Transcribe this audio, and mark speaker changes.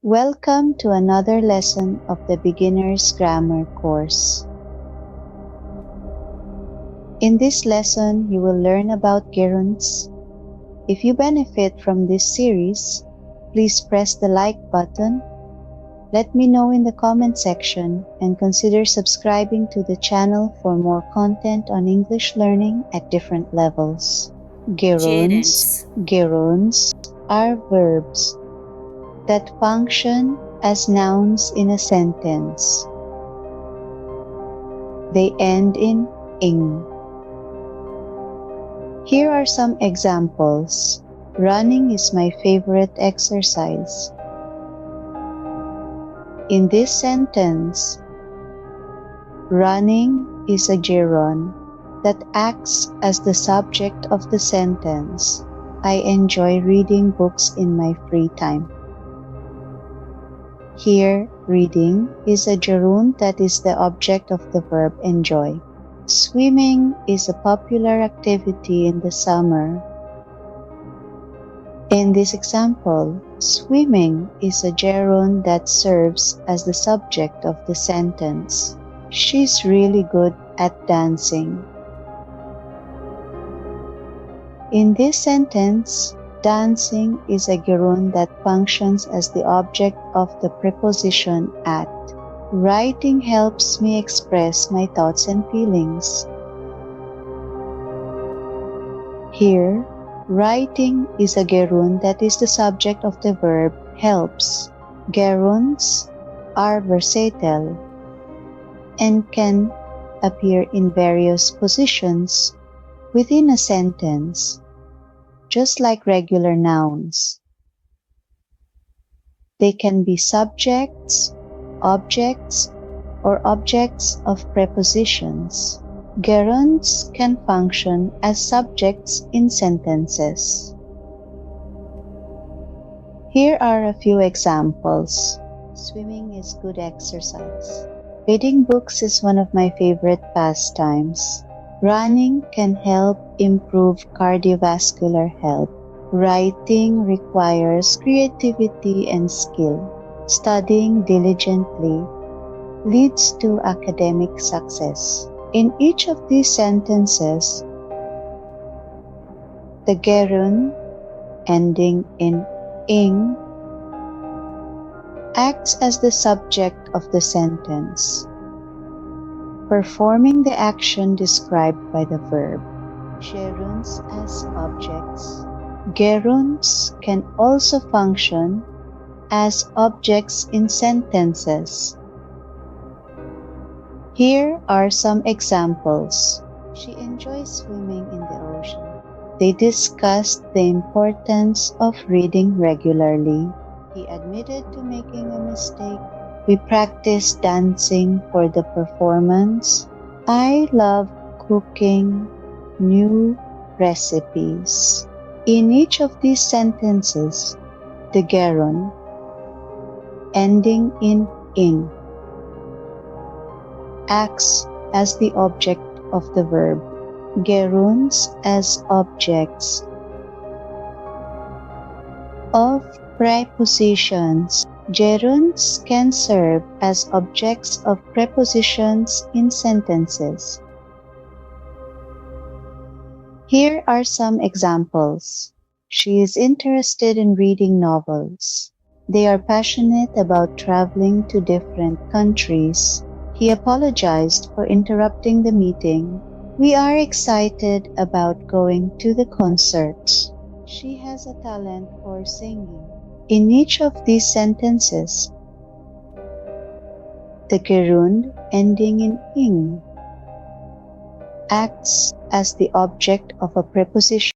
Speaker 1: Welcome to another lesson of the Beginner's Grammar course. In this lesson, you will learn about gerunds. If you benefit from this series, please press the like button. Let me know in the comment section and consider subscribing to the channel for more content on English learning at different levels. Gerunds are verbs that function as nouns in a sentence. They end in ing. Here are some examples. Running is my favorite exercise. In this sentence, running is a gerund that acts as the subject of the sentence. I enjoy reading books in my free time. Here, reading is a gerund that is the object of the verb enjoy. Swimming is a popular activity in the summer. In this example, swimming is a gerund that serves as the subject of the sentence. She's really good at dancing. In this sentence, dancing is a gerund that functions as the object of the preposition at. Writing helps me express my thoughts and feelings. Here, writing is a gerund that is the subject of the verb helps. Gerunds are versatile and can appear in various positions within a sentence, just like regular nouns. They can be subjects, objects, or objects of prepositions. Gerunds can function as subjects in sentences. Here are a few examples. Swimming is good exercise. Reading books is one of my favorite pastimes. Running can help improve cardiovascular health. Writing requires creativity and skill. Studying diligently leads to academic success. In each of these sentences, the gerund ending in ing acts as the subject of the sentence, performing the action described by the verb. Gerunds as objects. Gerunds can also function as objects in sentences. Here are some examples. She enjoys swimming in the ocean. They discussed the importance of reading regularly. He admitted to making a mistake. We practiced dancing for the performance. I love cooking new recipes. In each of these sentences, the gerund ending in ing acts as the object of the verb. Gerunds as objects of prepositions. Gerunds can serve as objects of prepositions in sentences. Here are some examples. She is interested in reading novels. They are passionate about traveling to different countries. He apologized for interrupting the meeting. We are excited about going to the concert. She has a talent for singing. In each of these sentences, the gerund ending in ing acts as the object of a preposition.